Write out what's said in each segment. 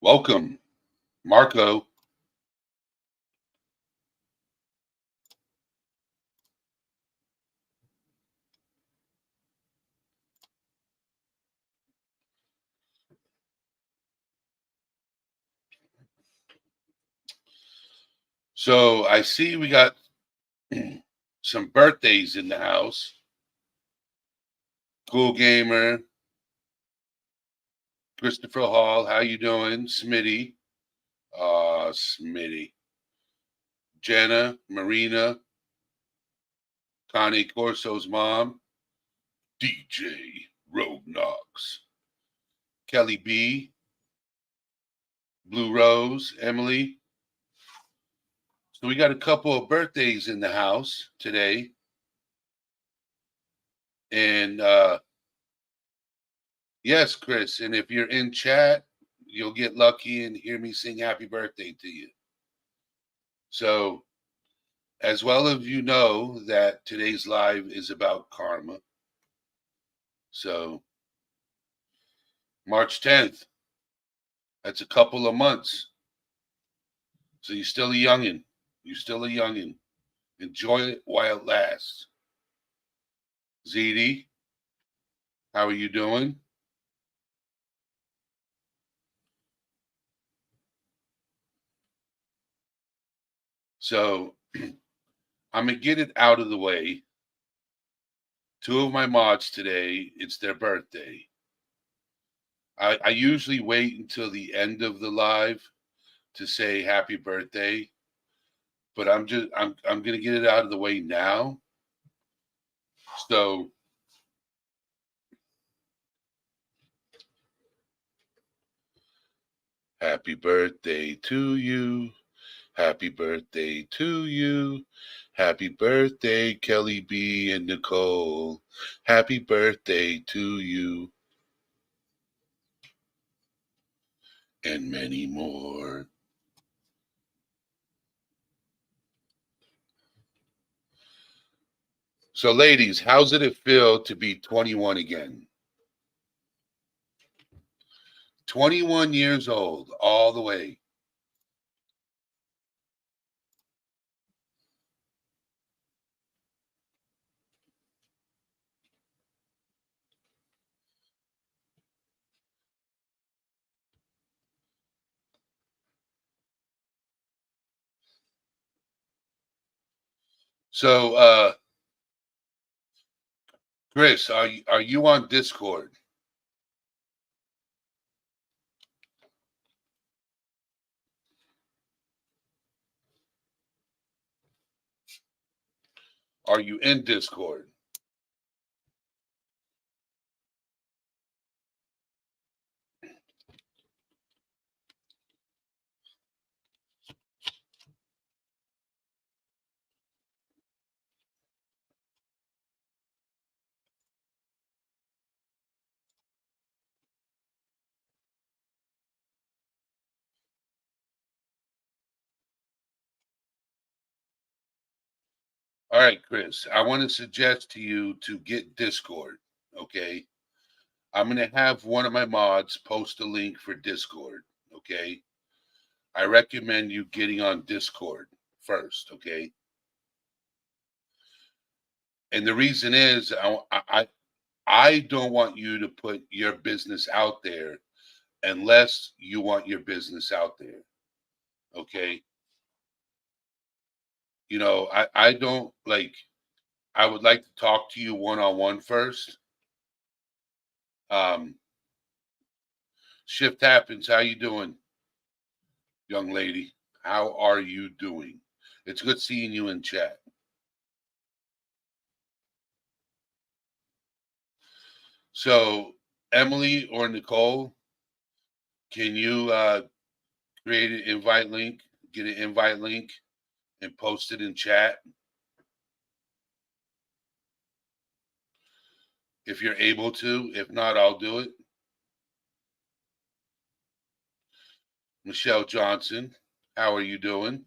Welcome, Marco. So I see we got some birthdays in the house. Cool Gamer, Christopher Hall, how you doing? Smitty, Smitty, Jenna, Marina, Connie Corso's mom, DJ Rogue Knox, Kelly B, Blue Rose, Emily. So we got a couple of birthdays in the house today. And yes, Chris, and if you're in chat, you'll get lucky and hear me sing happy birthday to you. So, as well as you know that today's live is about karma. So, March 10th, that's a couple of months. So you're still a youngin'. You're still a youngin'. Enjoy it while it lasts. ZD, how are you doing? So I'm going to get it out of the way. Two of my mods today, it's their birthday. I usually wait until the end of the live to say happy birthday, but I'm gonna get it out of the way now. So happy birthday to you. Happy birthday to you. Happy birthday, Kelly B and Nicole. Happy birthday to you. And many more. So, ladies, how's it feel to be 21 again? 21 years old, all the way. So, Chris, are you on Discord? Are you in Discord? All right, Chris, I want to suggest to you to get Discord. Okay. I'm going to have one of my mods post a link for Discord. Okay. I recommend you getting on Discord first. Okay. And the reason is I don't want you to put your business out there unless you want your business out there. Okay. I don't like, I would like to talk to you one on one first. Um, Shift happens. How you doing, young lady? How are you doing? It's good seeing you in chat. So, Emily or Nicole, can you create an invite link, get an invite link, and post it in chat? If you're able to. If not, I'll do it. Michelle Johnson, how are you doing?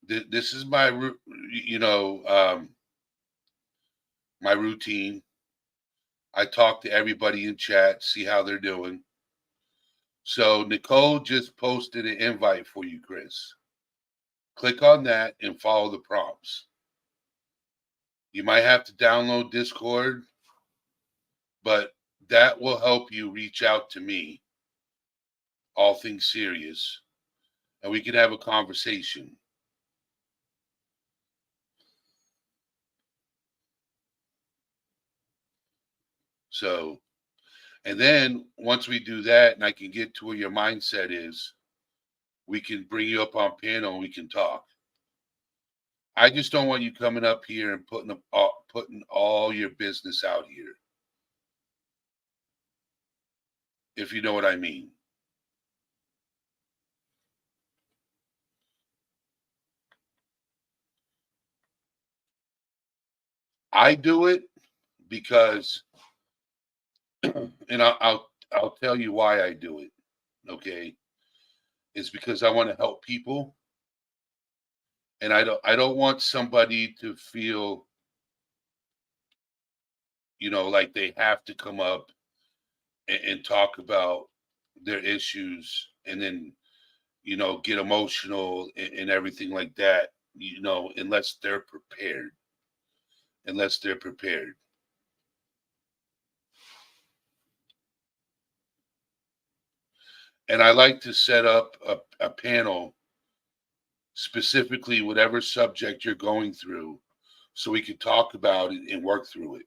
This is my, my routine. I talk to everybody in chat, see how they're doing. So Nicole just posted an invite for you, Chris. Click on that and follow the prompts. You might have to download Discord, but that will help you reach out to me, all things serious, and we can have a conversation. So, and then once we do that and I can get to where your mindset is, we can bring you up on panel and we can talk. I just don't want you coming up here and putting all your business out here, if you know what I mean. I do it because, and I'll tell you why I do it. Okay, it's because I want to help people, and I don't want somebody to feel, like they have to come up and talk about their issues, and then get emotional and everything like that. Unless they're prepared. Unless they're prepared. And I like to set up a panel specifically whatever subject you're going through so we can talk about it and work through it.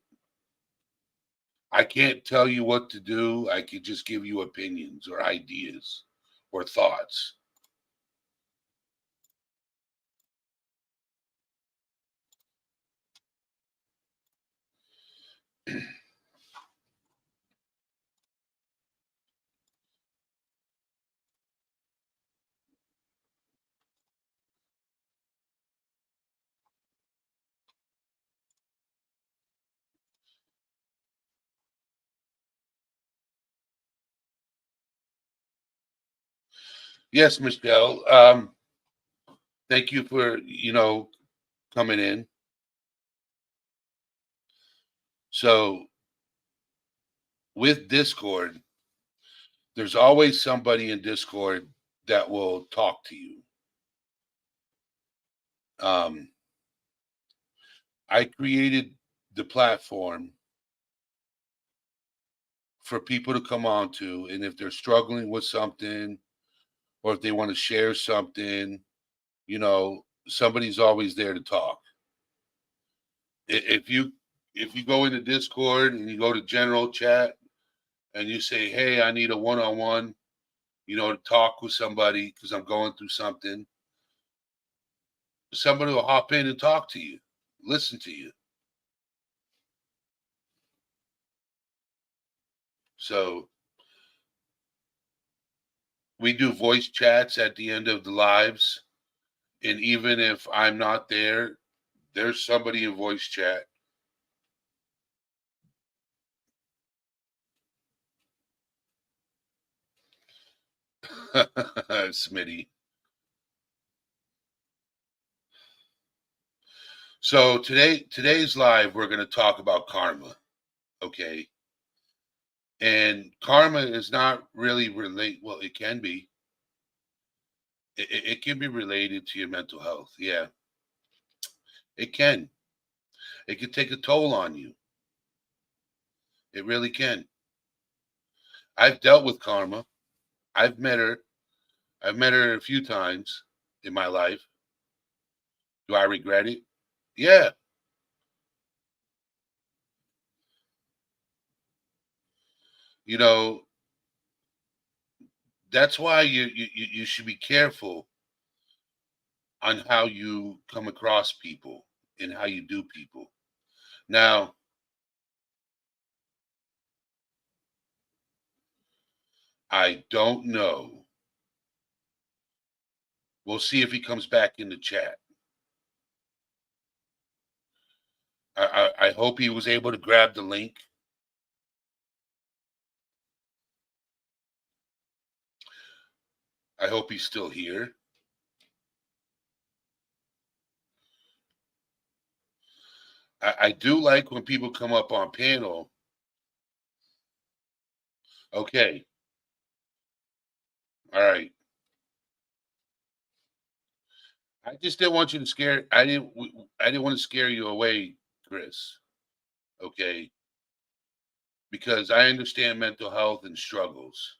I can't tell you what to do. I can just give you opinions or ideas or thoughts. Yes, Michelle. Thank you for coming in. So with Discord, there's always somebody in Discord that will talk to you. Um, I created the platform for people to come on to, and if they're struggling with something or if they want to share something, somebody's always there to talk. If you go into Discord and you go to general chat and you say, "Hey, I need a one-on-one," to talk with somebody because I'm going through something, somebody will hop in and talk to you, listen to you. So we do voice chats at the end of the lives, and even if I'm not there, there's somebody in voice chat. Smitty. So today's live, we're going to talk about karma. Okay. And karma is not really relate. Well, it can be. It can be related to your mental health. Yeah, it can. It can take a toll on you. It really can. I've dealt with karma. I've met her. I've met her a few times in my life. Do I regret it? Yeah. You know, that's why you should be careful on how you come across people and how you do people. Now, I don't know. We'll see if he comes back in the chat. I hope he was able to grab the link. I hope he's still here. I do like when people come up on panel. Okay. All right. I just didn't want you to scare. I didn't want to scare you away, Chris. Okay, because I understand mental health and struggles.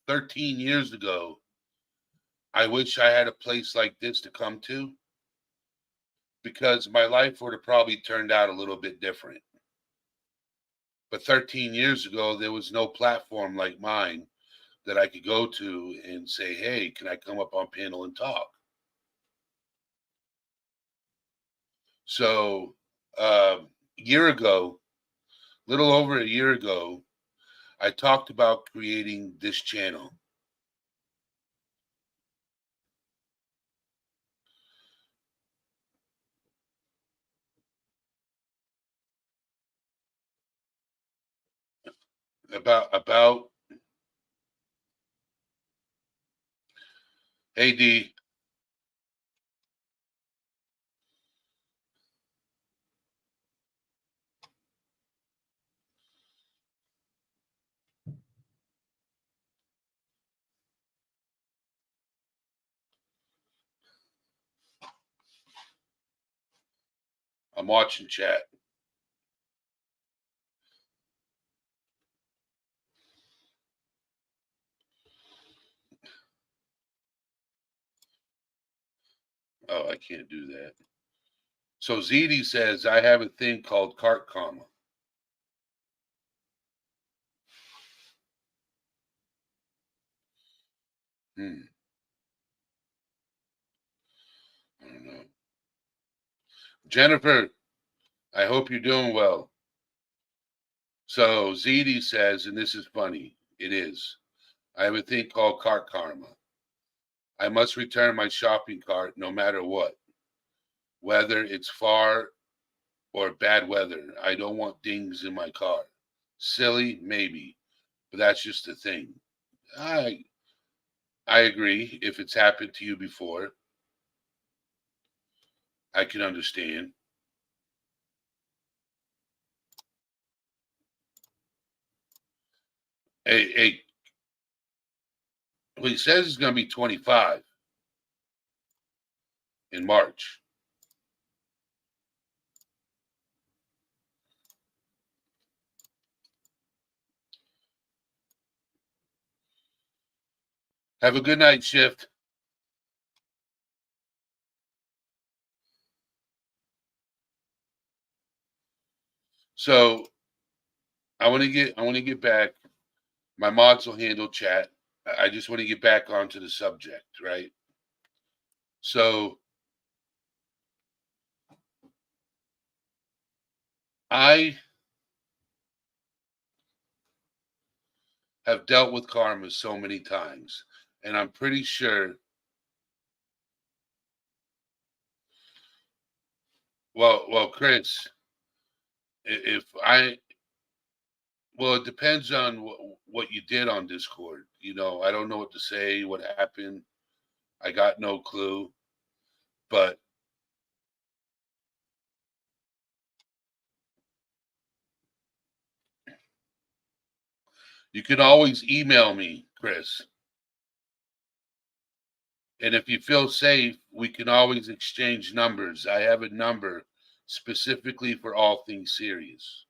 13 years ago, I wish I had a place like this to come to because my life would have probably turned out a little bit different. But 13 years ago, there was no platform like mine that I could go to and say, hey, can I come up on panel and talk? So, a year ago, little over a year ago, I talked about creating this channel. About hey D, I'm watching chat. Oh, I can't do that. So ZD says I have a thing called cart karma. Hmm. I don't know. Jennifer, I hope you're doing well. So ZD says, and this is funny. It is. I have a thing called cart karma. I must return my shopping cart no matter what, whether it's far or bad weather. I don't want dings in my car. Silly, maybe, but that's just the thing. I I agree. If it's happened to you before, I can understand. Hey, well, he says it's going to be 25 in March. Have a good night, Shift. So I want to get back. My mods will handle chat. I just want to get back onto the subject, right? So I have dealt with karma so many times, and I'm pretty sure. Well, Chris, if I well, it depends on what you did on Discord. You know, I don't know what to say. What happened? I got no clue. But you can always email me, Chris. And if you feel safe, we can always exchange numbers. I have a number specifically for all things serious.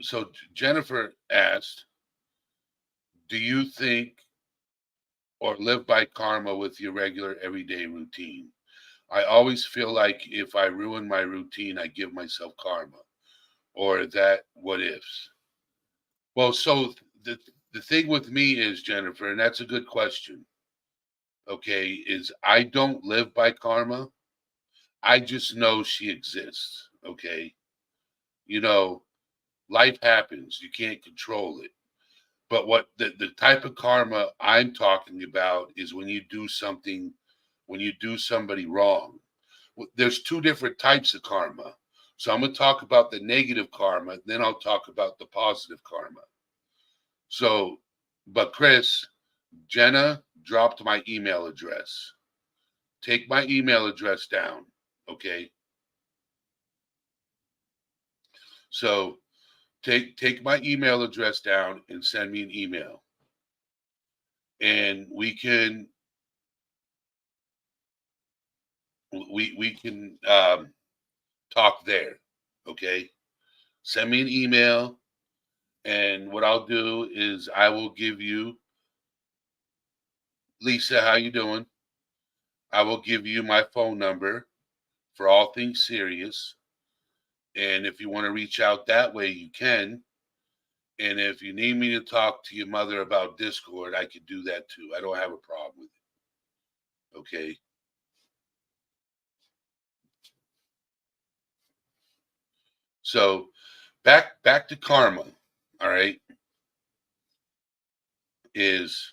So Jennifer asked, do you think or live by karma with your regular everyday routine? I always feel like if I ruin my routine, I give myself karma. Or that what ifs? Well, so the thing with me is, Jennifer, and that's a good question. Okay, is I don't live by karma. I just know she exists. Okay, you know, life happens. You can't control it. But what the type of karma I'm talking about is when you do something, when you do somebody wrong. There's two different types of karma. So I'm going to talk about the negative karma, then I'll talk about the positive karma. So, but Chris, Jenna dropped my email address. Take my email address down. Okay. So take my email address down and send me an email, and we can talk there. Okay, send me an email, and what I'll do is I will give you, Lisa, how you doing? I will give you my phone number for all things serious. And if you want to reach out that way, you can. And if you need me to talk to your mother about Discord, I could do that too. I don't have a problem with it. Okay. So back to karma. All right. Is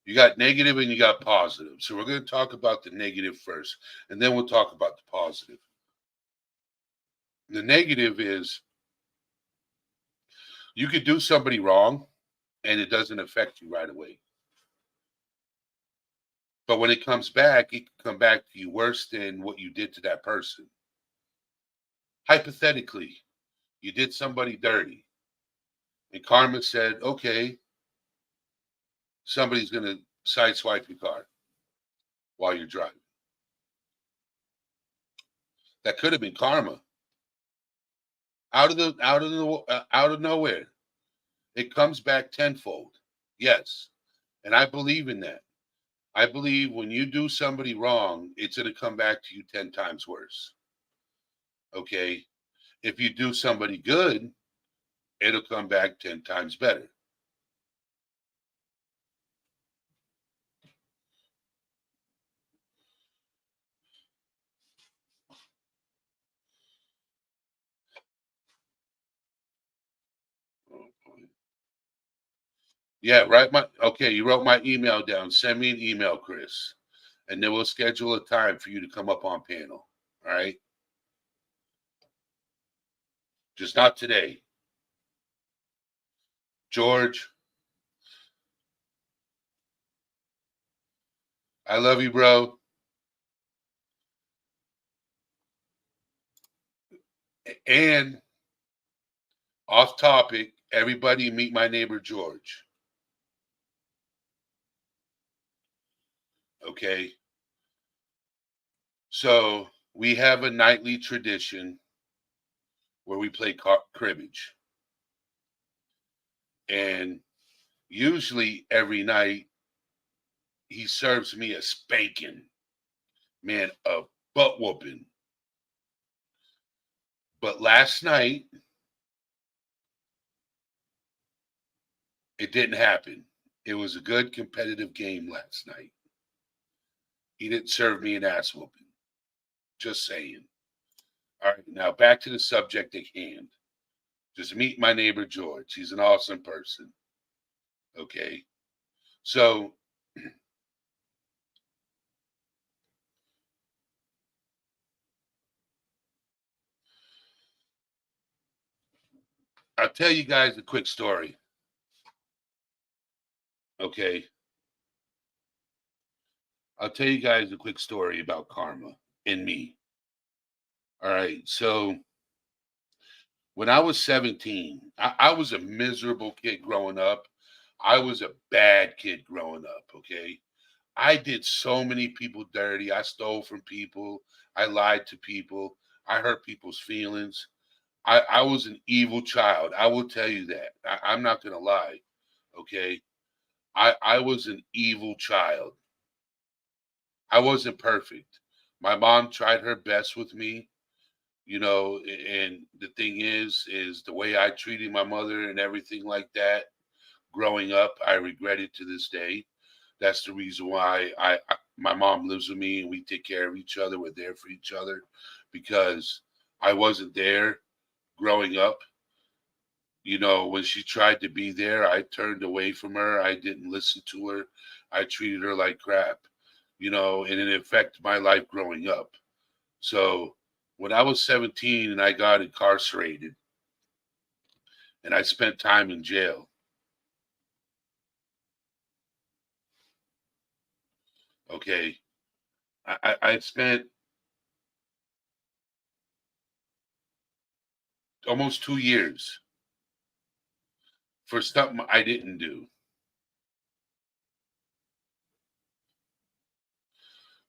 you got negative and you got positive. So we're going to talk about the negative first, and then we'll talk about the positive. The negative is you could do somebody wrong and it doesn't affect you right away. But when it comes back, it can come back to you worse than what you did to that person. Hypothetically, you did somebody dirty, and karma said, okay, somebody's going to sideswipe your car while you're driving. That could have been karma. Out of nowhere, it comes back tenfold. Yes, and I believe in that. I believe when you do somebody wrong, it's going to come back to you 10 times worse. Okay, if you do somebody good, it'll come back 10 times better. Yeah, right. You wrote my email down. Send me an email, Chris, and then we'll schedule a time for you to come up on panel. All right, just not today, George. I love you, bro. And off topic, everybody meet my neighbor George. Okay, so we have a nightly tradition where we play cribbage, and usually every night he serves me a spanking, man, a butt whooping. But last night it didn't happen. It was a good competitive game last night. He didn't serve me an ass whooping. Just saying. All right, now back to the subject at hand. Just meet my neighbor George. He's an awesome person. Okay. So I'll tell you guys a quick story. Okay. I'll tell you guys a quick story about karma and me. All right. So when I was 17, I was a miserable kid growing up. I was a bad kid growing up. Okay. I did so many people dirty. I stole from people. I lied to people. I hurt people's feelings. I was an evil child. I will tell you that. I'm not going to lie. Okay. I was an evil child. I wasn't perfect. My mom tried her best with me, and the thing is the way I treated my mother and everything like that growing up, I regret it to this day. That's the reason why my mom lives with me and we take care of each other. We're there for each other because I wasn't there growing up. When she tried to be there, I turned away from her. I didn't listen to her. I treated her like crap, and it affected my life growing up. So when I was 17 and I got incarcerated and I spent time in jail, okay, I spent almost 2 years for something I didn't do.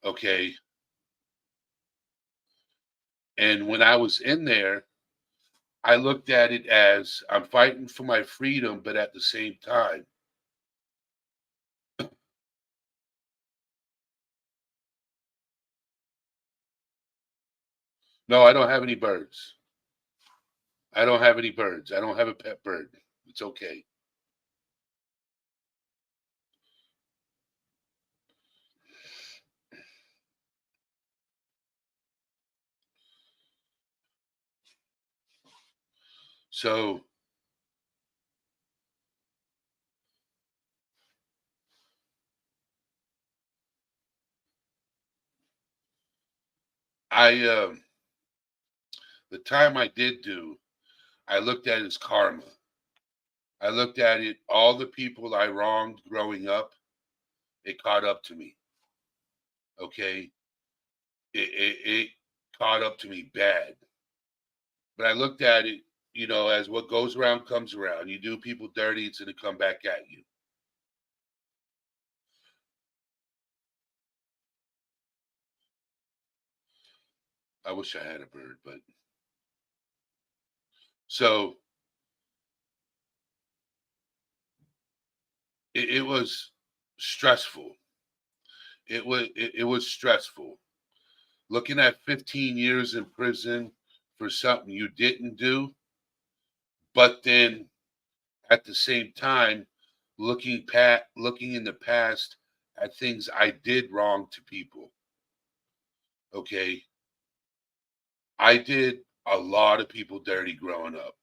Okay. And when I was in there, I looked at it as I'm fighting for my freedom, but at the same time, no, I don't have any birds. I don't have any birds. I don't have a pet bird. It's okay. So I the time I did do, I looked at it as karma. I looked at it, all the people I wronged growing up, it caught up to me. Okay. It caught up to me bad. But I looked at it, as what goes around comes around. You do people dirty, it's gonna come back at you. I wish I had a bird, but so it was stressful. It was stressful. Looking at 15 years in prison for something you didn't do, but then at the same time looking in the past at things I did wrong to people. Okay. I did a lot of people dirty growing up.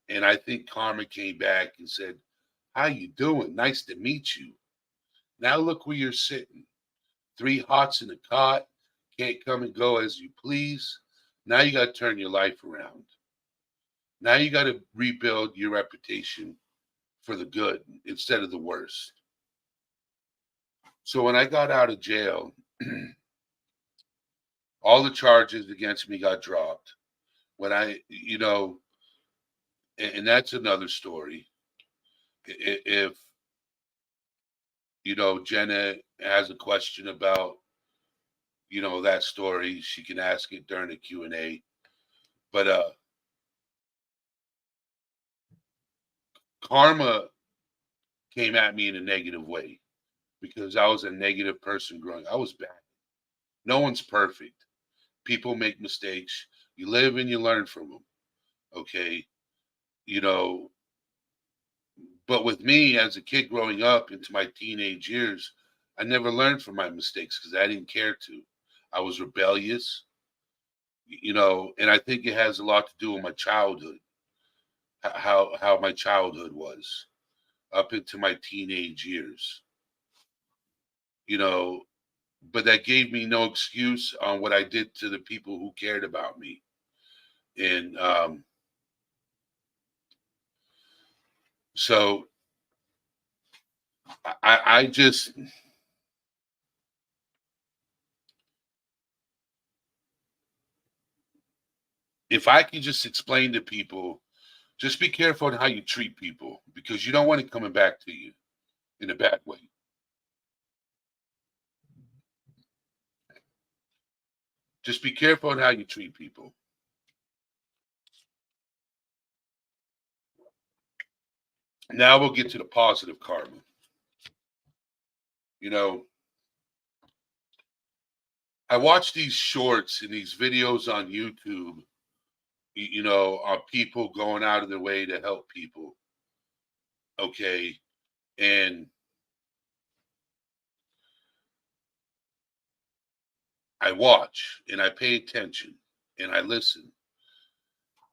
And I think karma came back and said, "How you doing? Nice to meet you. Now look where you're sitting. Three hots in a cot, can't come and go as you please. Now you got to turn your life around. Now you got to rebuild your reputation for the good instead of the worst." So when I got out of jail, all the charges against me got dropped. When and that's another story. If Jenna has a question about that story, she can ask it during the Q&A. But karma came at me in a negative way because I was a negative person growing. I was bad. No one's perfect. People make mistakes. You live and you learn from them. Okay. You know, but with me as a kid growing up into my teenage years, I never learned from my mistakes because I didn't care to. I was rebellious, and I think it has a lot to do with my childhood, how my childhood was up into my teenage years, you know, but that gave me no excuse on what I did to the people who cared about me. And so I just, if I can just explain to people, just be careful on how you treat people because you don't want it coming back to you in a bad way. Just be careful on how you treat people. Now we'll get to the positive karma. You know, I watch these shorts and these videos on YouTube, on people going out of their way to help people. Okay. And I watch and I pay attention and I listen.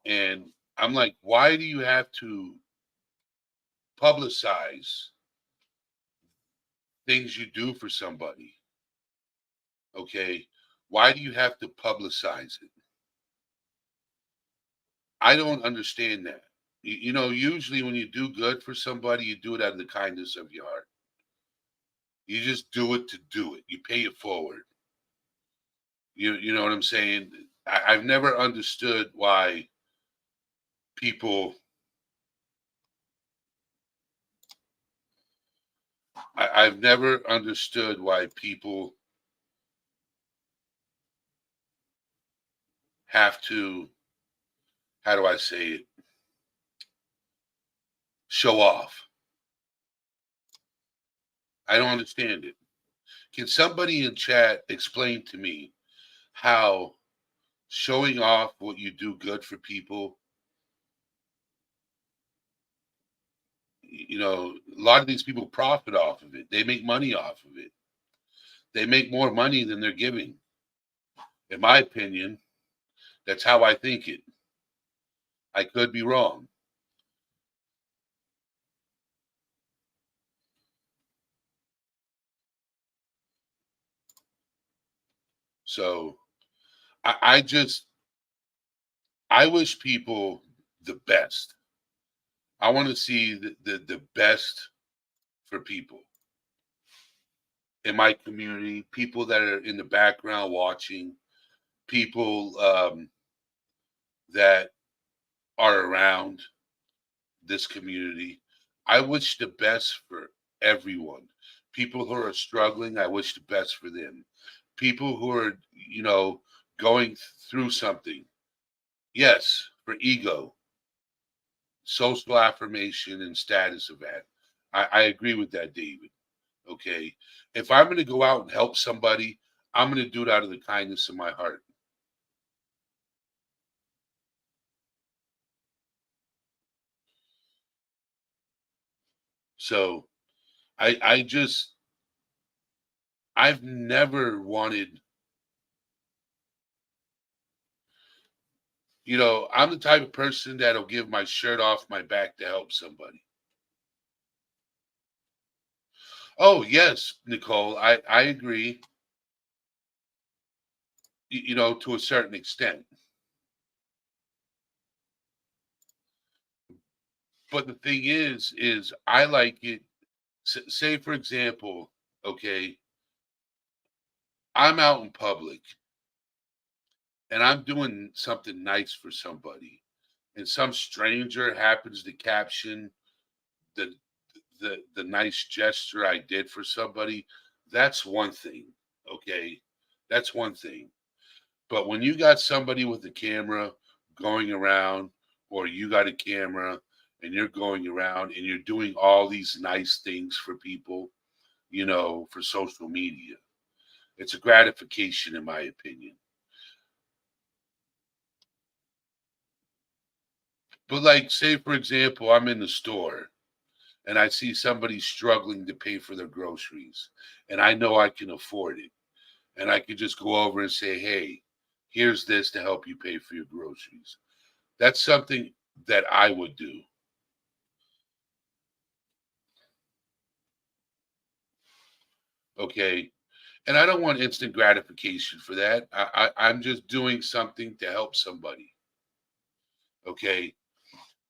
And I'm like, why do you have to publicize things you do for somebody? Okay. Why do you have to publicize it? I don't understand that. Usually when you do good for somebody, you do it out of the kindness of your heart. You just do it to do it. You pay it forward. You know what I'm saying? I've never understood why people, I've never understood why people have to, how do I say it, show off. I don't understand it. Can somebody in chat explain to me how showing off what you do good for people, a lot of these people profit off of it. They make money off of it. They make more money than they're giving. In my opinion, that's how I think it. I could be wrong. So I just, I wish people the best. I want to see the best for people in my community, people that are in the background watching, people that are around this community. I wish the best for everyone. People who are struggling, I wish the best for them. People who are, going through something. Yes, for ego, social affirmation, and status of that. I agree with that, David. Okay. If I'm going to go out and help somebody, I'm going to do it out of the kindness of my heart. So I just, I've never wanted, I'm the type of person that'll give my shirt off my back to help somebody. Oh, yes, Nicole, I agree, to a certain extent. But the thing is I like it. Say, for example, okay, I'm out in public and I'm doing something nice for somebody, and some stranger happens to caption the the nice gesture I did for somebody. That's one thing, okay? That's one thing. But when you got somebody with a camera going around, or you got a camera and you're going around and you're doing all these nice things for people, for social media, it's a gratification, in my opinion. But, like, say, for example, I'm in the store and I see somebody struggling to pay for their groceries, and I know I can afford it. And I could just go over and say, hey, here's this to help you pay for your groceries. That's something that I would do. Okay. And I don't want instant gratification for that. I'm just doing something to help somebody. Okay.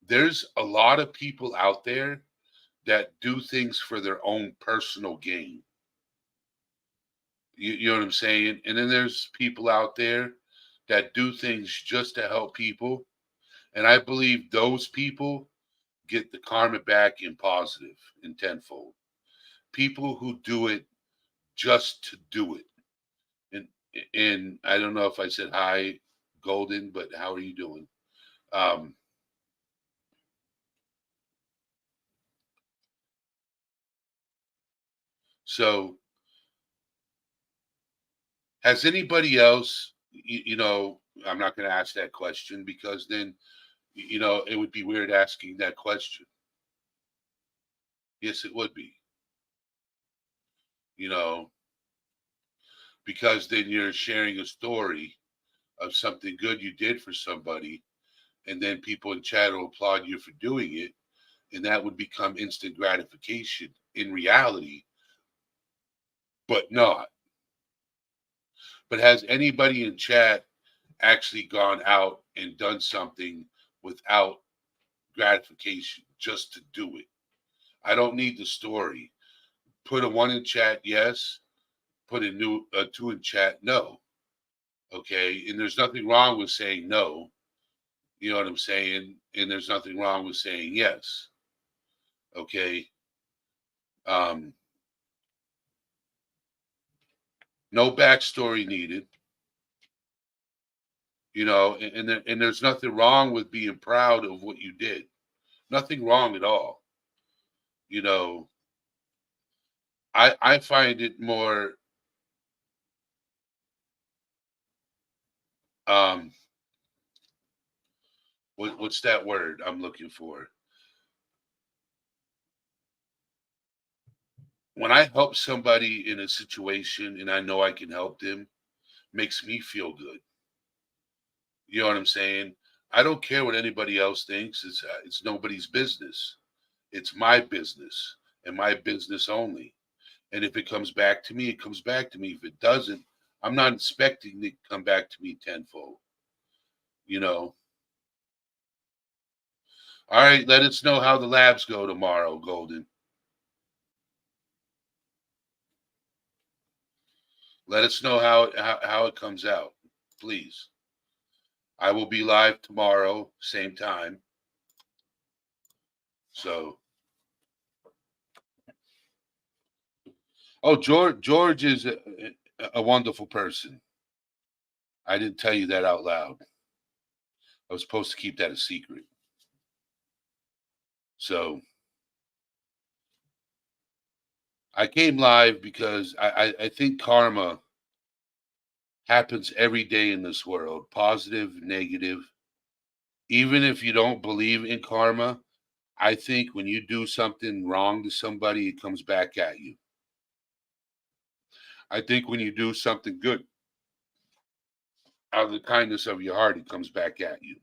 There's a lot of people out there that do things for their own personal gain. You know what I'm saying? And then there's people out there that do things just to help people. And I believe those people get the karma back in positive and tenfold. People who do it just to do it. And and I don't know if I said hi, Golden, but how are you doing? Um, so has anybody else, I'm not going to ask that question because then, it would be weird asking that question. Yes, it would be, you know, because then you're sharing a story of something good you did for somebody, and then people in chat will applaud you for doing it, and that would become instant gratification in reality, but not. But has anybody in chat actually gone out and done something without gratification just to do it? I don't need the story. Put a one in chat, yes. Put a two in chat, no. Okay, and there's nothing wrong with saying no. You know what I'm saying? And there's nothing wrong with saying yes. Okay. Um, no backstory needed. You know, and there's nothing wrong with being proud of what you did. Nothing wrong at all. You know, I find it more um what's that word I'm looking for? When I help somebody in a situation and I know I can help them, makes me feel good. You know what I'm saying? I don't care what anybody else thinks. It's nobody's business. It's my business and my business only. And if it comes back to me, it comes back to me. If it doesn't, I'm not expecting it to come back to me tenfold. You know. All right, let us know how the labs go tomorrow, Golden. Let us know how it comes out, please. I will be live tomorrow, same time. So, oh, George is a wonderful person. I didn't tell you that out loud. I was supposed to keep that a secret. So I came live because I think karma happens every day in this world, positive, negative. Even if you don't believe in karma, I think when you do something wrong to somebody, it comes back at you. I think when you do something good out of the kindness of your heart, it comes back at you.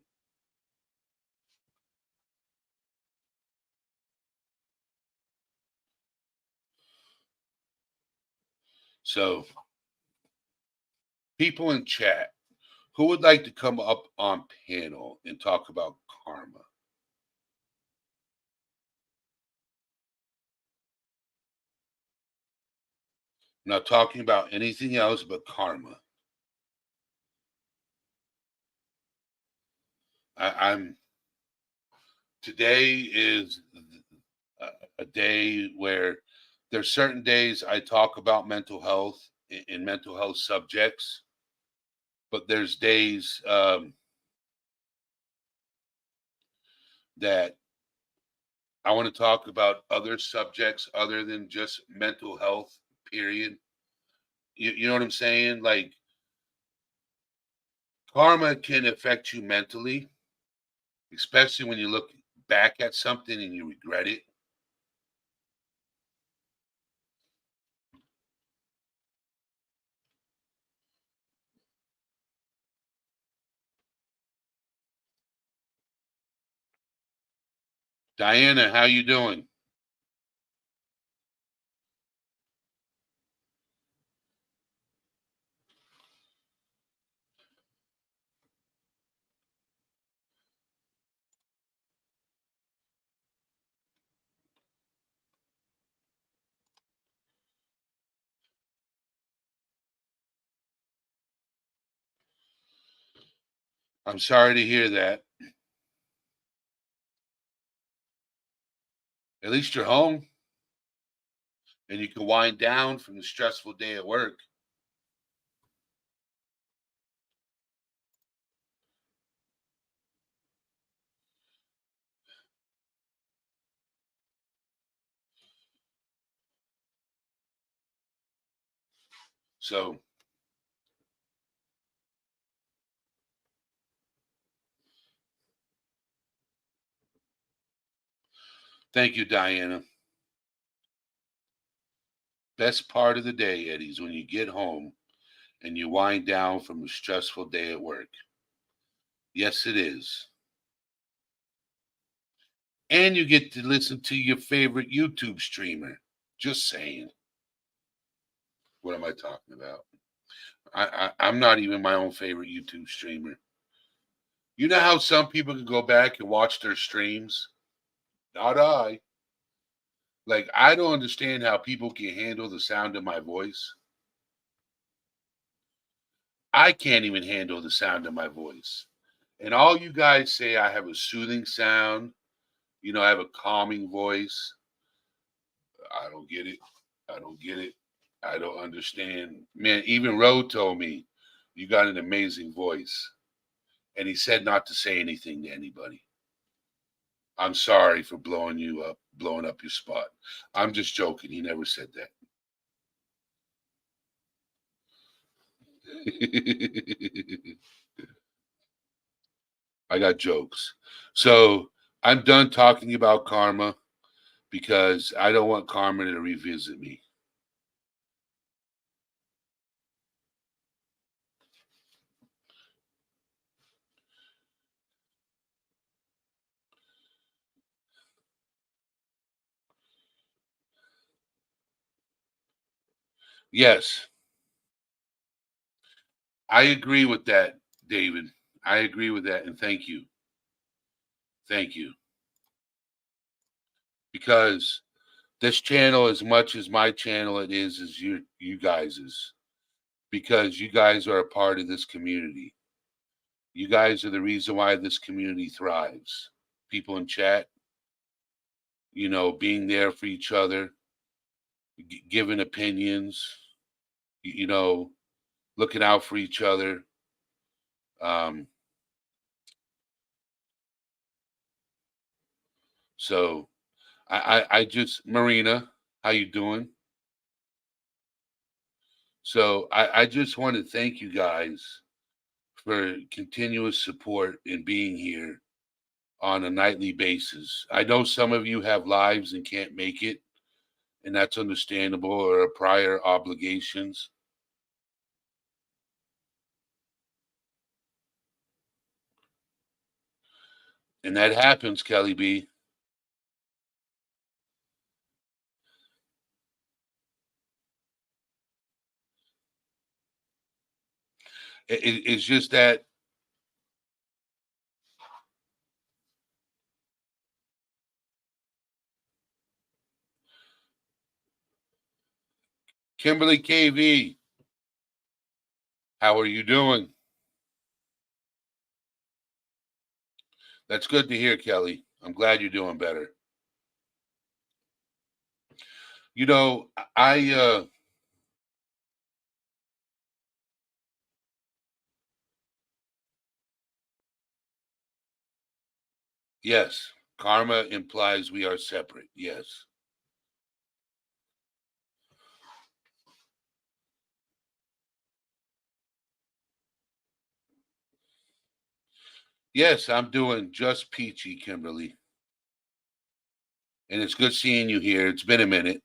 So, people in chat, who would like to come up on panel and talk about karma? I'm not talking about anything else but karma. I'm today is a day where there's certain days I talk about mental health and mental health subjects, but there's days that I want to talk about other subjects other than just mental health, period. You know what I'm saying? Like karma can affect you mentally, especially when you look back at something and you regret it. Diana, how you doing? I'm sorry to hear that. At least you're home and you can wind down from the stressful day at work. So thank you, Diana. Best part of the day, Eddie, is when you get home and you wind down from a stressful day at work. Yes, it is. And you get to listen to your favorite YouTube streamer. Just saying. What am I talking about? I'm not even my own favorite YouTube streamer. You know how some people can go back and watch their streams? Not I. Like, I don't understand how people can handle the sound of my voice. I can't even handle the sound of my voice. And all you guys say I have a soothing sound, I have a calming voice. I don't get it. I don't get it. I don't understand. Man, even Roe told me you got an amazing voice. And he said not to say anything to anybody. I'm sorry for blowing up your spot. I'm just joking. He never said that. I got jokes. So I'm done talking about karma because I don't want karma to revisit me. Yes, I agree with that, David. I agree with that. And thank you. Thank you. Because this channel, as much as my channel it is you guys's. Because you guys are a part of this community. You guys are the reason why this community thrives. People in chat, being there for each other, giving opinions, you know, looking out for each other. Um, so I just Marina, how you doing? So I just want to thank you guys for continuous support and being here on a nightly basis. I know some of you have lives and can't make it, and that's understandable, or prior obligations. And that happens, Kelly B. It's just that Kimberly KV, how are you doing? That's good to hear, Kelly. I'm glad you're doing better. You know, I yes, karma implies we are separate. Yes. Yes, I'm doing just peachy, Kimberly. And it's good seeing you here. It's been a minute.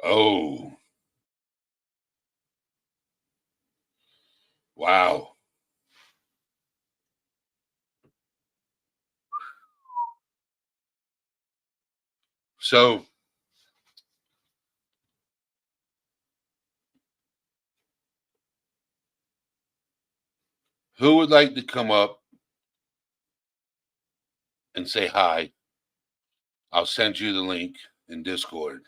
Oh, wow. So, who would like to come up and say hi? I'll send you the link in Discord.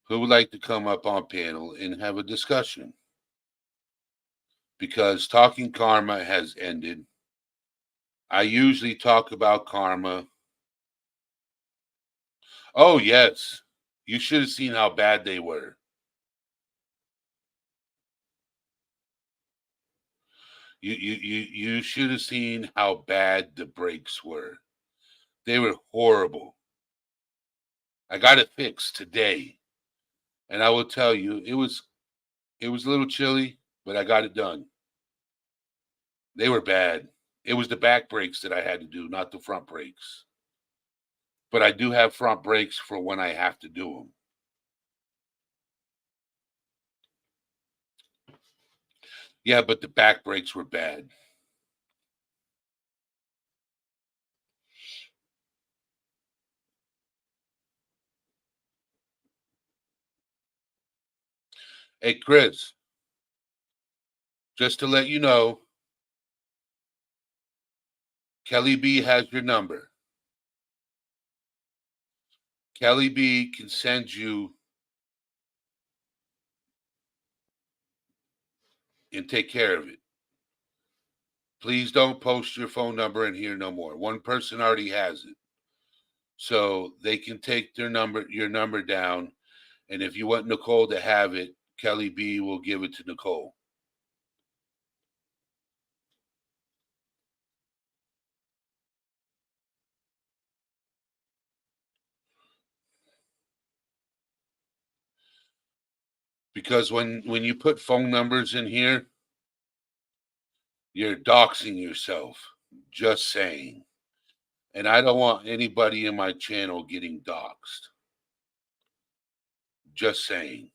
Who would like to come up on panel and have a discussion? Because talking karma has ended. I usually talk about karma. Oh, yes. You should have seen how bad they were. You should have seen how bad the breaks were. They were horrible. I got it fixed today. And I will tell you, it was a little chilly, but I got it done. They were bad. It was the back brakes that I had to do, not the front brakes. But I do have front brakes for when I have to do them. Yeah, but the back brakes were bad. Hey, Chris, just to let you know, Kelly B has your number. Kelly B can send you and take care of it. Please don't post your phone number in here no more. One person already has it. So they can take your number down. And if you want Nicole to have it, Kelly B will give it to Nicole. Because when you put phone numbers in here, you're doxing yourself. Just saying. And I don't want anybody in my channel getting doxed. Just saying.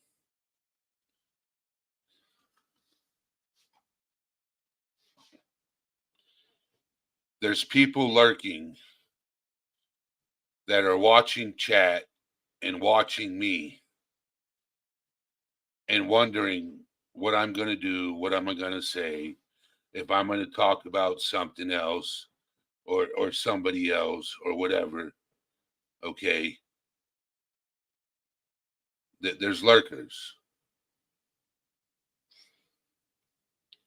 There's people lurking that are watching chat and watching me and wondering what I'm going to do, what am I going to say, if I'm going to talk about something else or somebody else or whatever. Okay. There's lurkers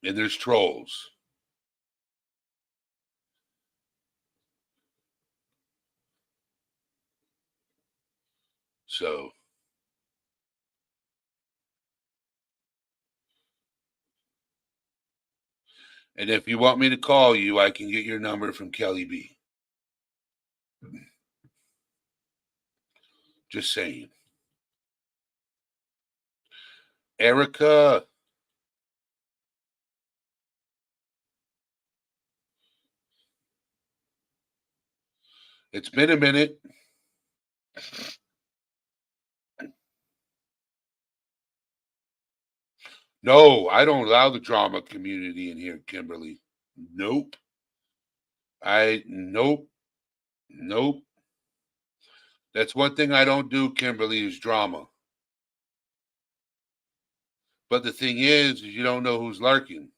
and there's trolls. So, and if you want me to call you, I can get your number from Kelly B. Just saying. Erica. It's been a minute. No, I don't allow the drama community in here, Kimberly. Nope. Nope. Nope. That's one thing I don't do, Kimberly, is drama. But the thing is you don't know who's lurking.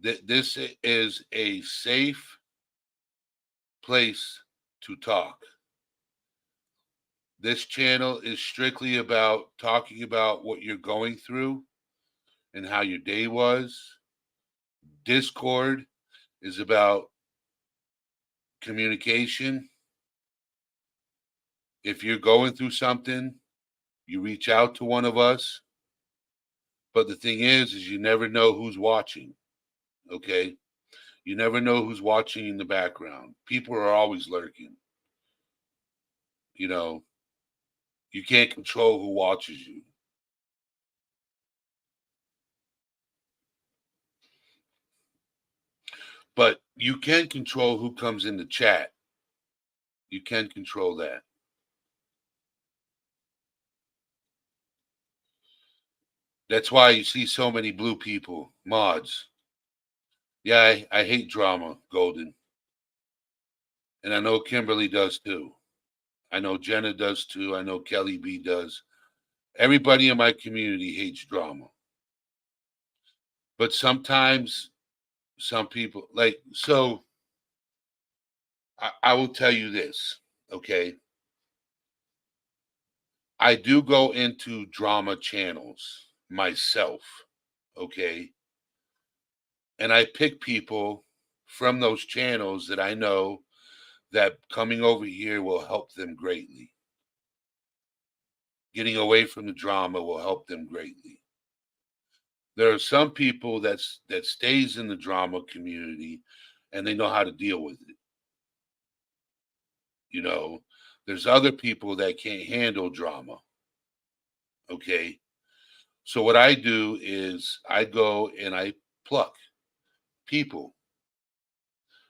This is a safe place to talk. This channel is strictly about talking about what you're going through and how your day was. Discord is about communication. If you're going through something, you reach out to one of us. But the thing is you never know who's watching. Okay? You never know who's watching in the background. People are always lurking. You know, you can't control who watches you. But you can control who comes in the chat. You can control that. That's why you see so many blue people, mods. Yeah, I hate drama, Golden. And I know Kimberly does too. I know Jenna does too. I know Kelly B does. Everybody in my community hates drama. But sometimes some people, I will tell you this, okay? I do go into drama channels myself, okay? And I pick people from those channels that I know that coming over here will help them greatly. Getting away from the drama will help them greatly. There are some people that stays in the drama community and they know how to deal with it. You know, there's other people that can't handle drama. Okay. So what I do is I go and I pluck people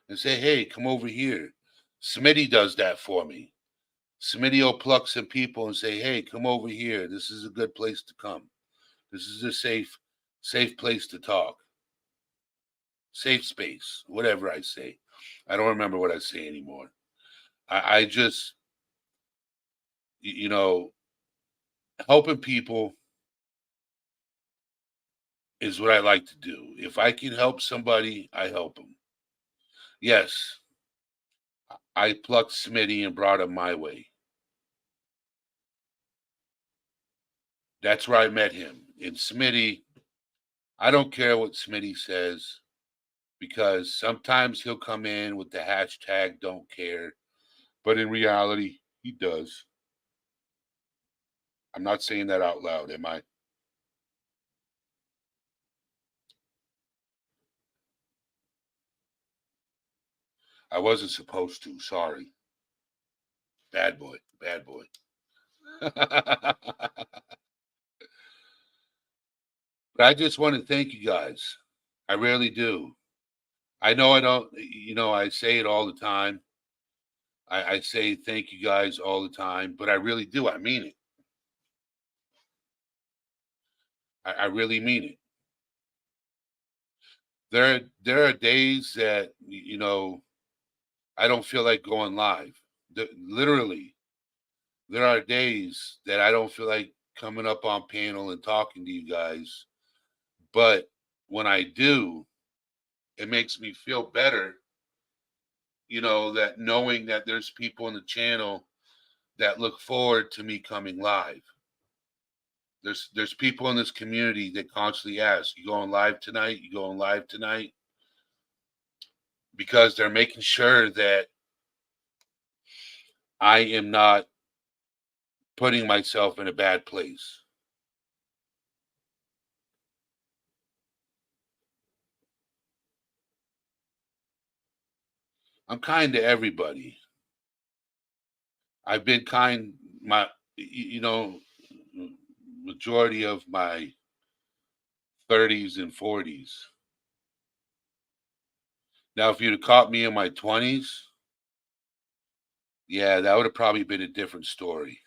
and say, hey, come over here. Smitty does that for me. Smitty will pluck some people and say, hey, come over here. This is a good place to come. This is a safe place to talk. Safe space, whatever I say. I don't remember what I say anymore. I just, you know, helping people is what I like to do. If I can help somebody, I help them. Yes, I plucked Smitty and brought him my way. That's where I met him. And Smitty, I don't care what Smitty says because sometimes he'll come in with the hashtag don't care, but in reality, he does. I'm not saying that out loud, am I? I wasn't supposed to. Sorry. Bad boy. Bad boy. But I just want to thank you guys. I really do. I know I don't, I say it all the time. I say thank you guys all the time, but I really do. I mean it. I really mean it. There are days that I don't feel like going live. Literally, there are days that I don't feel like coming up on panel and talking to you guys. But when I do, it makes me feel better, that knowing that there's people in the channel that look forward to me coming live. There's people in this community that constantly ask, "You going live tonight? You going live tonight?" Because they're making sure that I am not putting myself in a bad place. I'm kind to everybody. I've been kind majority of my 30s and 40s. Now, if you'd have caught me in my 20s, yeah, that would have probably been a different story.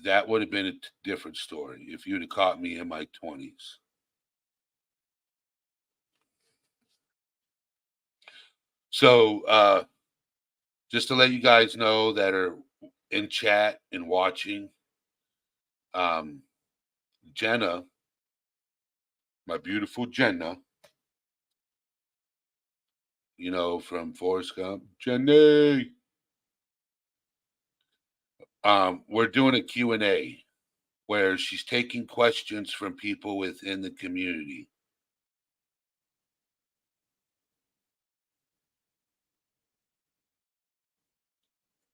That would have been a different story if you'd have caught me in my 20s. So, just to let you guys know that are in chat and watching, um, Jenna, my beautiful Jenna, from Forrest Gump, Jenny. We're doing a Q&A where she's taking questions from people within the community.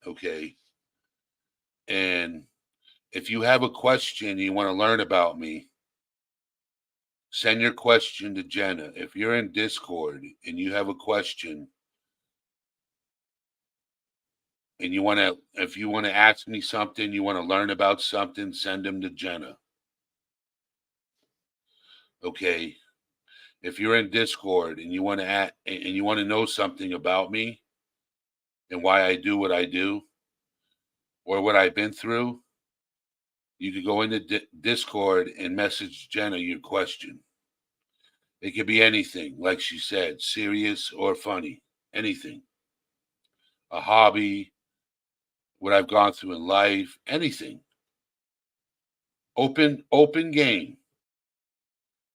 Okay. And if you have a question you want to learn about me, send your question to Jenna. If you're in Discord and you have a question and if you want to ask me something, you want to learn about something, send them to Jenna. Okay. If you're in Discord and you want to know something about me and why I do what I do or what I've been through, you could go into Discord and message Jenna your question. It could be anything, like she said, serious or funny, anything. A hobby, what I've gone through in life, anything. Open game.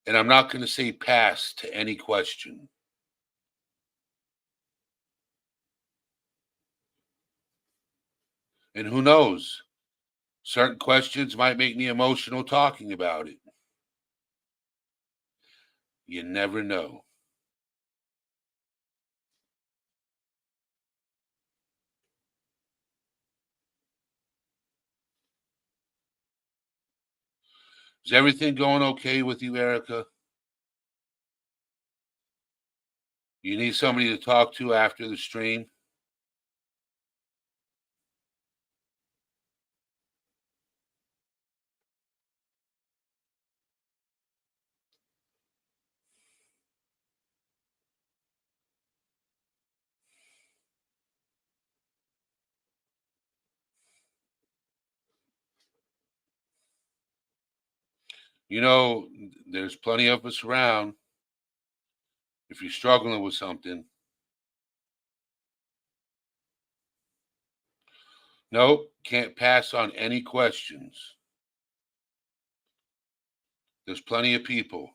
And I'm not going to say pass to any question. And who knows? Certain questions might make me emotional talking about it. You never know. Is everything going okay with you, Erica? You need somebody to talk to after the stream? There's plenty of us around. If you're struggling with something, nope, can't pass on any questions. There's plenty of people.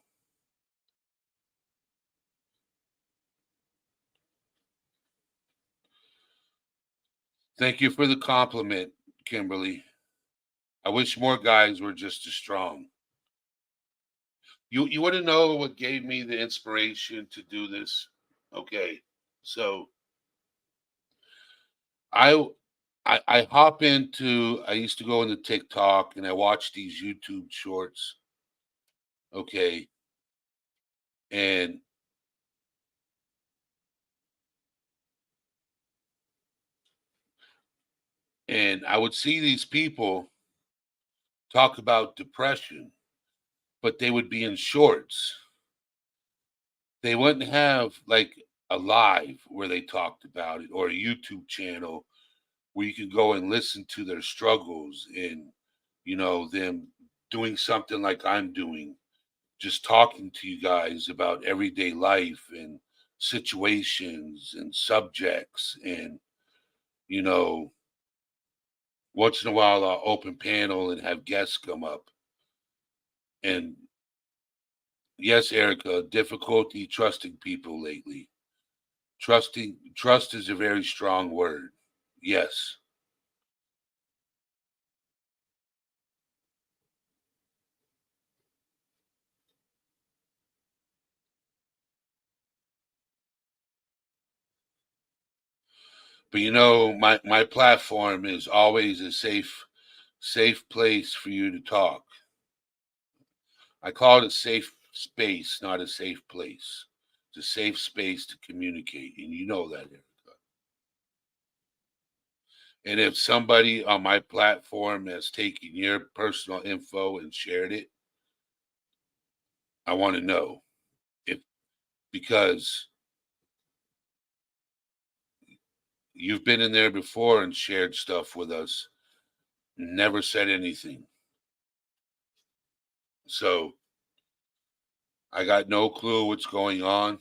Thank you for the compliment, Kimberly. I wish more guys were just as strong. You want to know what gave me the inspiration to do this? Okay, so I I hop into. I used to go into TikTok and I watch these YouTube shorts. Okay, and I would see these people talk about depression, but they would be in shorts. They wouldn't have like a live where they talked about it or a YouTube channel where you can go and listen to their struggles and them doing something like I'm doing, just talking to you guys about everyday life and situations and subjects and you know once in a while I'll open panel and have guests come up. And yes, Erica, difficulty trusting people lately. Trust is a very strong word. Yes. But my platform is always a safe place for you to talk. I call it a safe space, not a safe place. It's a safe space to communicate, and you know that, Erica. And if somebody on my platform has taken your personal info and shared it, I want to know if because you've been in there before and shared stuff with us, never said anything. So I got no clue what's going on.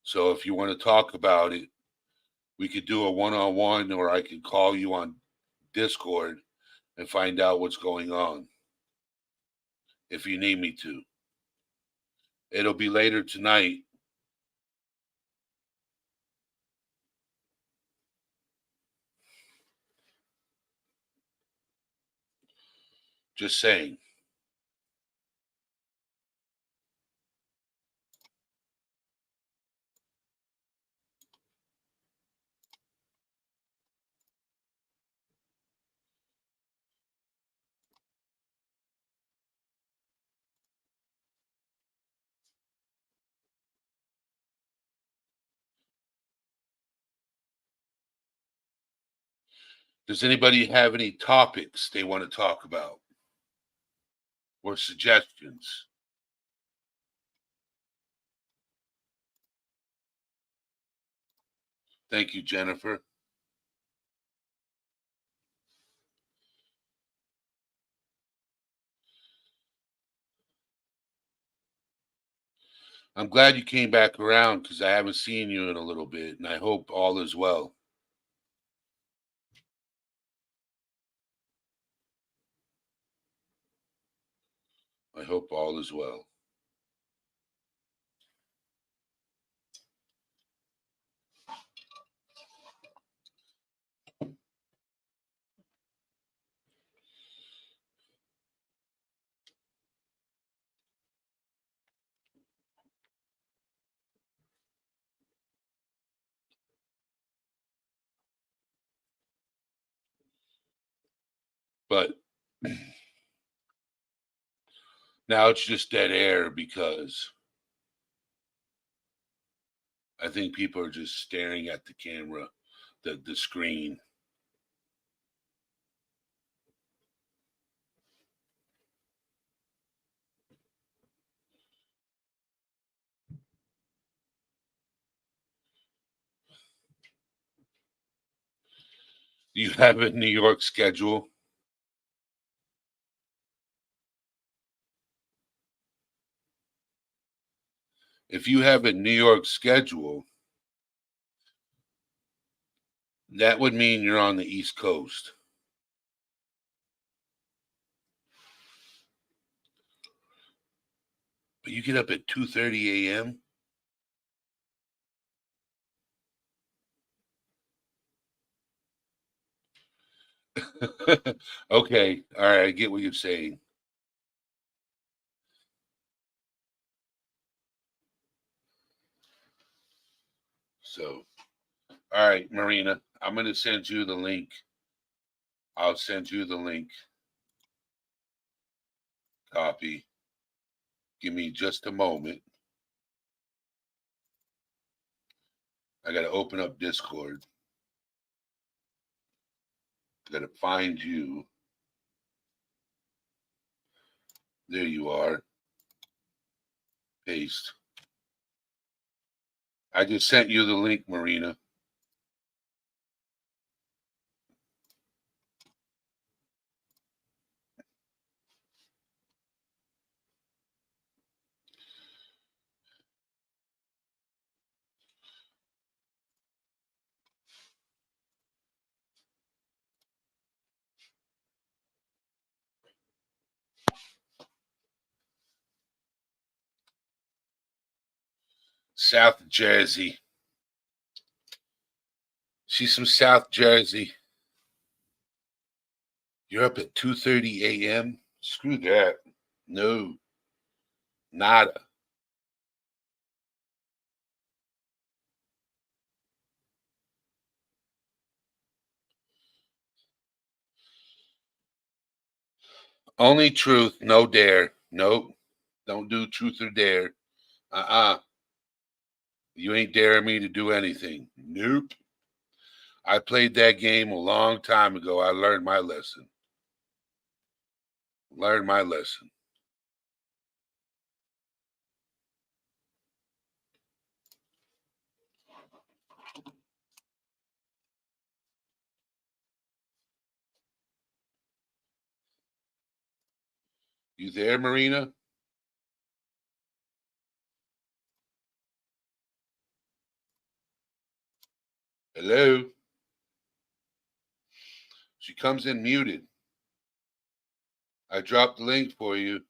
So if you want to talk about it, we could do a one-on-one, or I could call you on Discord and find out what's going on if you need me to. It'll be later tonight. Just saying. Does anybody have any topics they want to talk about or suggestions? Thank you, Jennifer. I'm glad you came back around because I haven't seen you in a little bit, and I hope all is well. I hope all is well. But now it's just dead air because I think people are just staring at the camera, the screen. Do you have a New York schedule? If you have a New York schedule, that would mean you're on the East Coast. But you get up at 2:30 a.m. Okay. All right. I get what you're saying. So, all right, Marina, I'm going to send you the link. I'll send you the link. Copy. Give me just a moment. I got to open up Discord. I got to find you. There you are. Paste. I just sent you the link, Marina. South Jersey. She's from South Jersey. You're up at 2:30 a.m.? Screw that. No. Nada. Only truth, no dare. Nope. Don't do truth or dare. You ain't daring me to do anything. Nope. I played that game a long time ago. I learned my lesson. Learned my lesson. You there, Marina? Hello? She comes in muted. I dropped the link for you.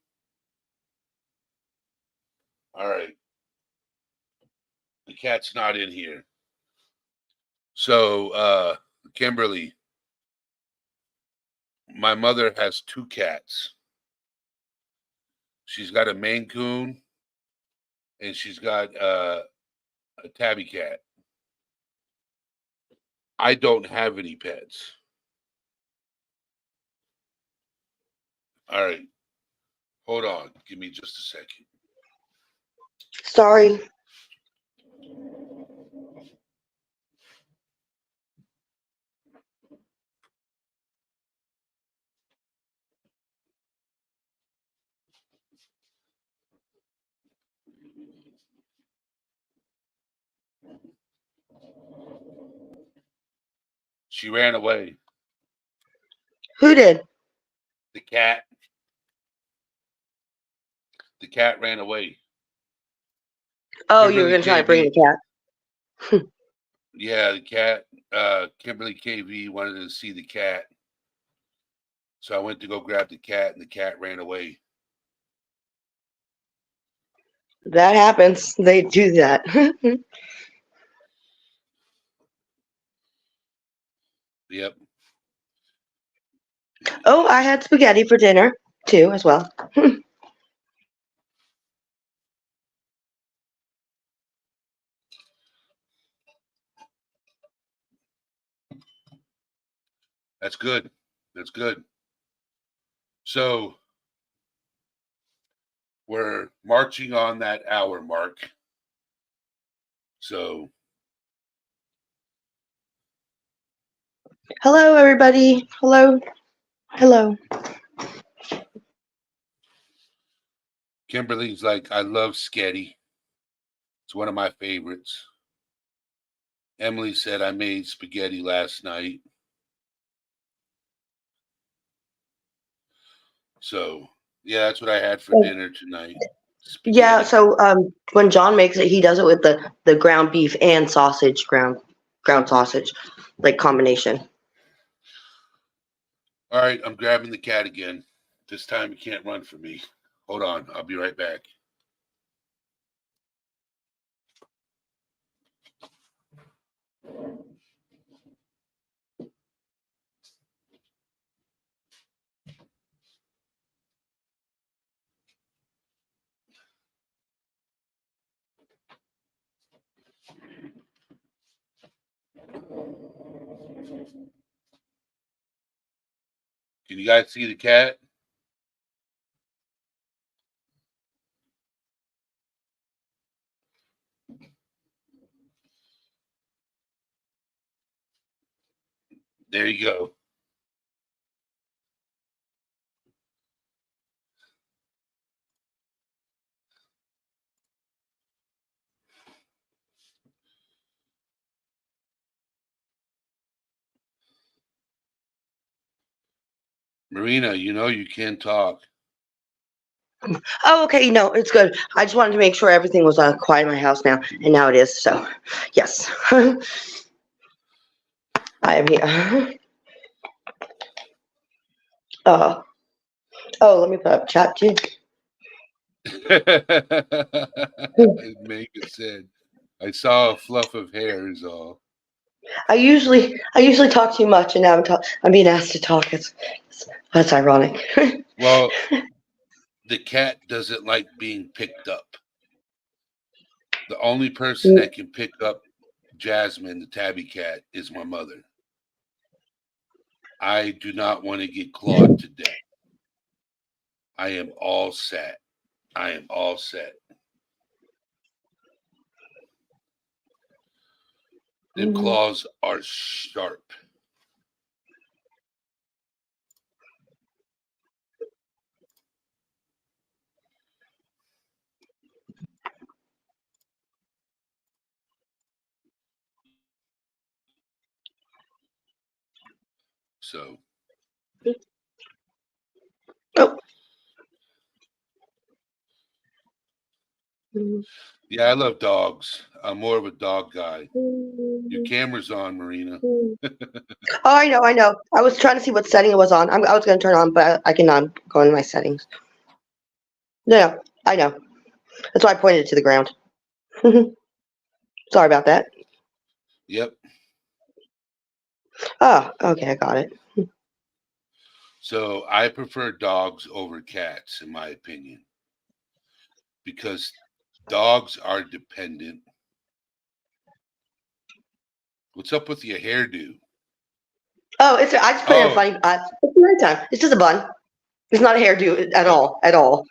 All right. The cat's not in here. So, Kimberly, my mother has two cats. She's got a Maine Coon and she's got a tabby cat. I don't have any pets. All right. Hold on. Give me just a second. Sorry. She ran away. Who did? The cat. The cat ran away. Oh, you were Kimberly going to try to bring KV. the cat. Yeah, the cat. Kimberly KV wanted to see the cat. So I went to go grab the cat and the cat ran away. That happens. They do that. Yep. Oh, I had spaghetti for dinner too, as well. That's good. That's good. So we're marching on that hour mark. So Hello, everybody. Hello. Hello. Kimberly's like, I love Sketty. It's one of my favorites. Emily said I made spaghetti last night. So yeah, that's what I had for dinner tonight. Yeah, Spaghetti. so when John makes it, he does it with the ground beef and sausage, ground sausage, like combination. All right, I'm grabbing the cat again. This time he can't run from me. Hold on, I'll be right back. Can you guys see the cat? There you go. Marina, you know you can't talk. Oh, okay. No, it's good. I just wanted to make sure everything was quiet in my house now, and now it is. So, yes, I am here. Oh, let me put up chat too. Mega said, I saw a fluff of hair is all. I usually talk too much, and now I'm being asked to talk. That's ironic. Well, the cat doesn't like being picked up. The only person that can pick up Jasmine, the tabby cat, is my mother. I do not want to get clawed to death. I am all set. I am all set. The claws are sharp. So. Oh. Yeah, I love dogs. I'm more of a dog guy. Your camera's on, Marina. Oh, I know. I was trying to see what setting it was on. I was going to turn on, but I cannot go into my settings. No, I know. That's why I pointed to the ground. Sorry about that. Yep. Oh, okay, I got it. So I prefer dogs over cats, in my opinion, because dogs are dependent. What's up with your hairdo? Oh, I just put in a funny. It's nighttime. It's just a bun. It's not a hairdo at all. At all.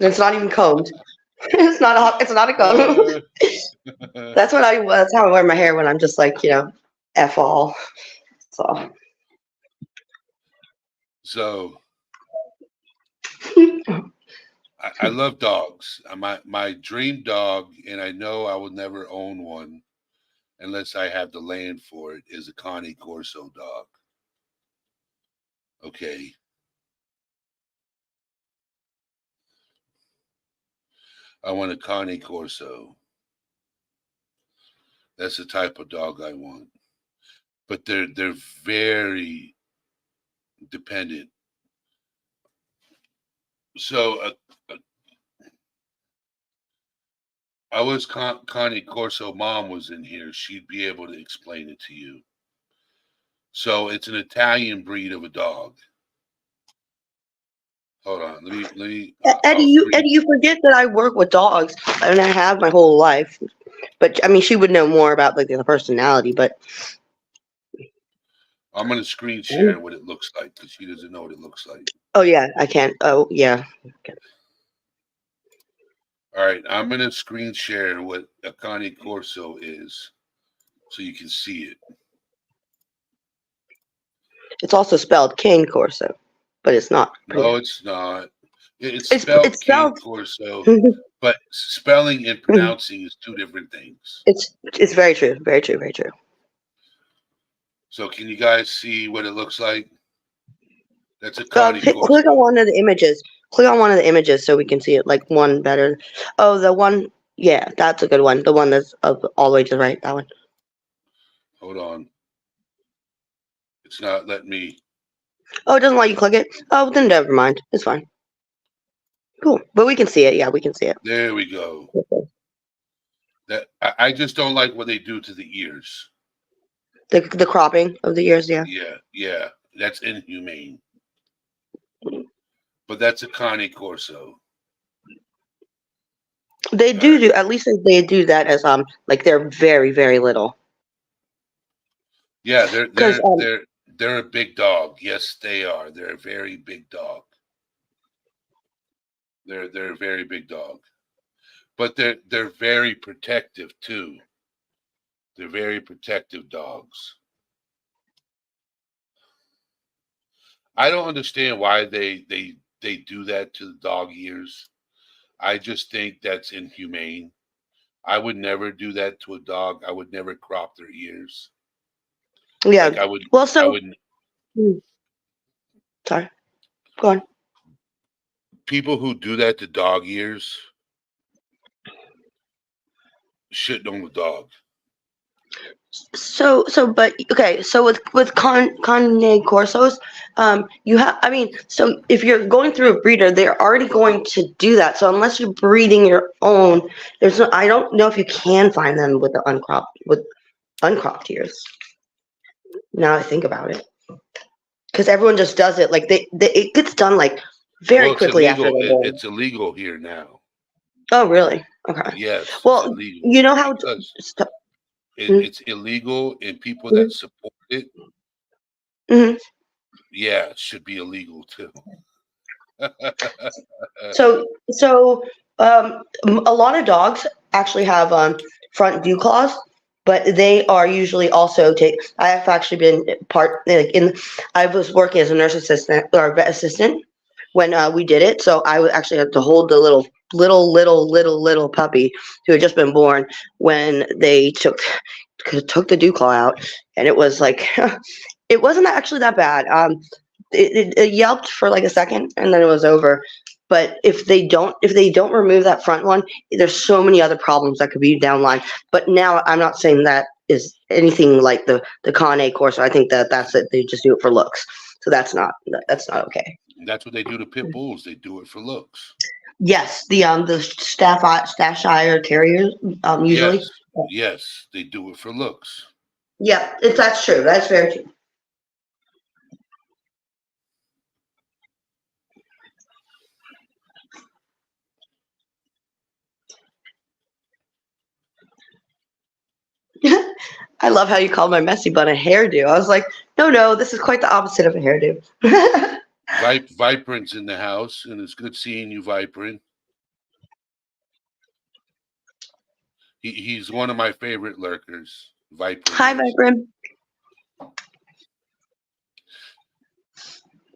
It's not even combed. It's not a comb. That's how I wear my hair when I'm just like, F all. So I love dogs. My dream dog, and I know I will never own one unless I have the land for it, is a Cane Corso dog. Okay. I want a Cane Corso. That's the type of dog I want. But they're very dependent. So I was Cane Corso mom was in here. She'd be able to explain it to you. So it's an Italian breed of a dog. Hold on, let me. Eddie, you forget that I work with dogs, and I have my whole life. But I mean, she would know more about like the personality. But I'm gonna screen share what it looks like because she doesn't know what it looks like. Oh yeah, I can. Oh yeah. Okay. All right, I'm gonna screen share what a Cane Corso is, so you can see it. It's also spelled Cane Corso, but it's not. No, it's not. It's spelled Cane Corso, but spelling and pronouncing is two different things. It's very true. Very true. Very true. So can you guys see what it looks like? That's a Cane Corso. Click on one of the images. Click on one of the images so we can see it, like one better. Oh, the one. Yeah, that's a good one. The one that's up all the way to the right. That one. Hold on. It's not letting me. Oh, it doesn't let you click it? Oh, then never mind. It's fine. Cool. But we can see it. Yeah, we can see it. There we go. Okay. That I just don't like what they do to the ears. The cropping of the ears, yeah. Yeah. That's inhumane. But that's a Cane Corso. They do at least they do that as like they're very, very little. Yeah, Because they're a big dog. Yes, they are. They're a very big dog. They're a very big dog. But they're very protective too. They're very protective dogs. I don't understand why they do that to the dog ears. I just think that's inhumane. I would never do that to a dog. I would never crop their ears. yeah. Like I would Well, I so would sorry. Go on. people who do that to dog ears shouldn't own a dog. But okay. So with Cane Corsos, you have. I mean, so if you're going through a breeder, they're already going to do that. So unless you're breeding your own, there's no. I don't know if you can find them with the uncropped ears. Now I think about it, because everyone just does it. Like it gets done like very Well, it's quickly after illegal. they're born. It's illegal here now. Oh, really? Okay. Yes, it's Well, illegal you know how. because Mm-hmm. it's illegal, and people that support it, Mm-hmm. yeah, it should be illegal too. So a lot of dogs actually have front dew claws, but they are usually also take. I have actually been part like in. I was working as a nurse assistant or vet assistant when we did it, so I would actually have to hold the little puppy who had just been born when they took the dew claw out, and it was like it wasn't actually that bad. It yelped for like a second and then it was over. But if they don't remove that front one, there's so many other problems that could be downline. But now I'm not saying that is anything like the Cane Corso. I think that's it. They just do it for looks. So that's not okay. That's what they do to pit bulls. They do it for looks. Yes, the Staffordshire Terriers usually. Yes, yes, they do it for looks. Yeah, that's true. That's very true. I love how you called my messy bun a hairdo. I was like, no, this is quite the opposite of a hairdo. Vibrant's in the house, and it's good seeing you, Vibrant. He's one of my favorite lurkers. Vibrant Hi, is. Vibrant.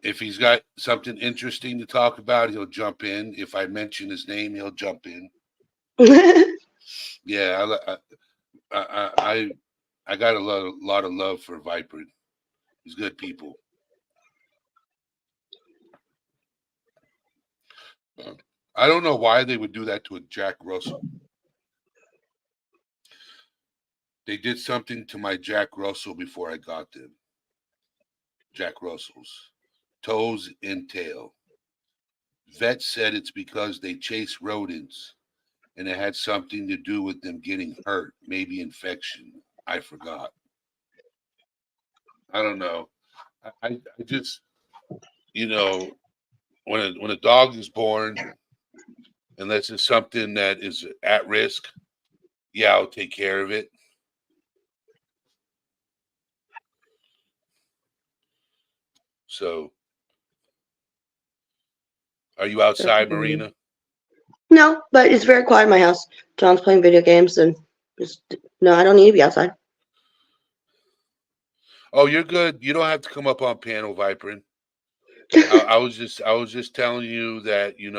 If he's got something interesting to talk about, he'll jump in. If I mention his name, he'll jump in. Yeah, I got a lot of love for Vibrant. He's good people. I don't know why they would do that to a Jack Russell. They did something to my Jack Russell before I got them. Jack Russells. Toes and tail. Vet said it's because they chase rodents and it had something to do with them getting hurt, maybe infection. I forgot. I don't know. I just, when a dog is born, unless it's something that is at risk, yeah, I'll take care of it. So, are you outside, Marina? No, but it's very quiet in my house. John's playing video games, and no, I don't need to be outside. Oh, you're good. You don't have to come up on panel, Vibrant. I was just telling you that you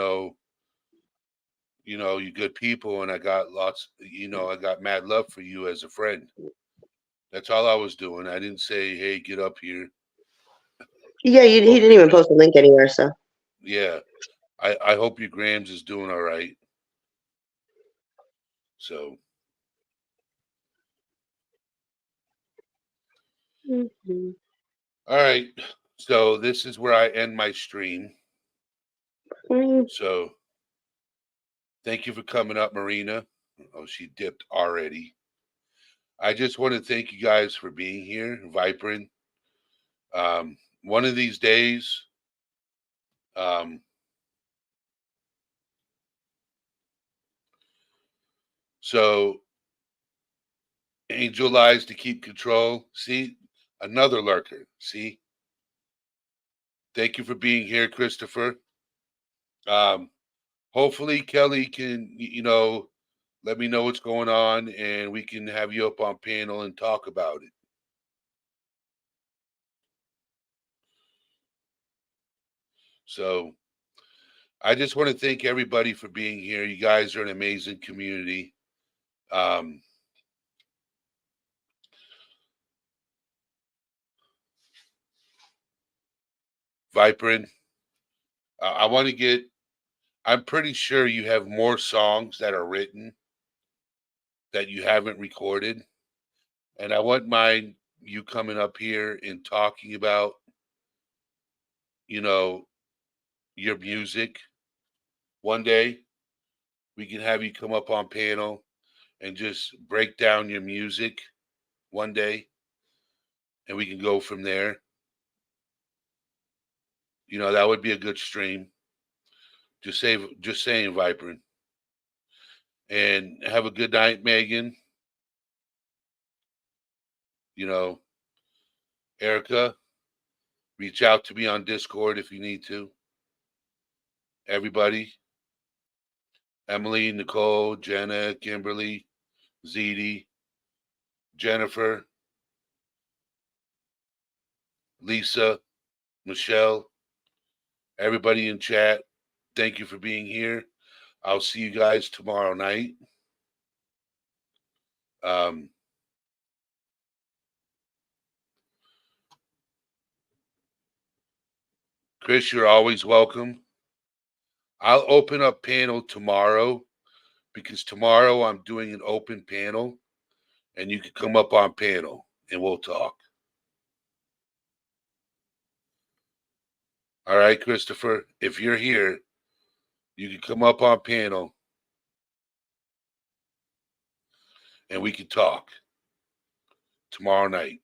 good people, and I got I got mad love for you as a friend. That's all I was doing. I didn't say, hey, get up here. Yeah, he didn't even post a link anywhere, so. Yeah, I hope your Grams is doing all right. So. Mm-hmm. All right. So this is where I end my stream. So thank you for coming up, Marina. Oh, she dipped already. I just want to thank you guys for being here, Vibrant. One of these days, so Angel lies to keep control. See, Another lurker. See? Thank you for being here, Christopher. Hopefully Kelly can, let me know what's going on and we can have you up on panel and talk about it. So I just want to thank everybody for being here. You guys are an amazing community. Viperin, I want to get, I'm pretty sure you have more songs that are written that you haven't recorded. And I wouldn't mind you coming up here and talking about, your music. One day we can have you come up on panel and just break down your music one day and we can go from there. That would be a good stream. Just saying, Viper. And have a good night, Megan. Erica, reach out to me on Discord if you need to. Everybody. Emily, Nicole, Jenna, Kimberly, Zeddy, Jennifer, Lisa, Michelle, everybody in chat, thank you for being here. I'll see you guys tomorrow night. Chris, you're always welcome. I'll open up panel tomorrow because tomorrow I'm doing an open panel and you can come up on panel and we'll talk. All right, Christopher, if you're here, you can come up on panel and we can talk tomorrow night.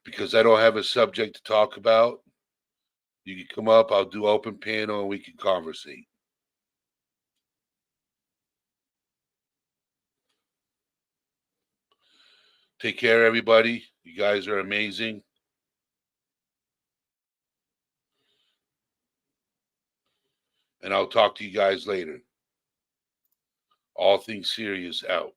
Because I don't have a subject to talk about, you can come up, I'll do open panel and we can conversate. Take care, everybody. You guys are amazing. And I'll talk to you guys later. All Things Serious out.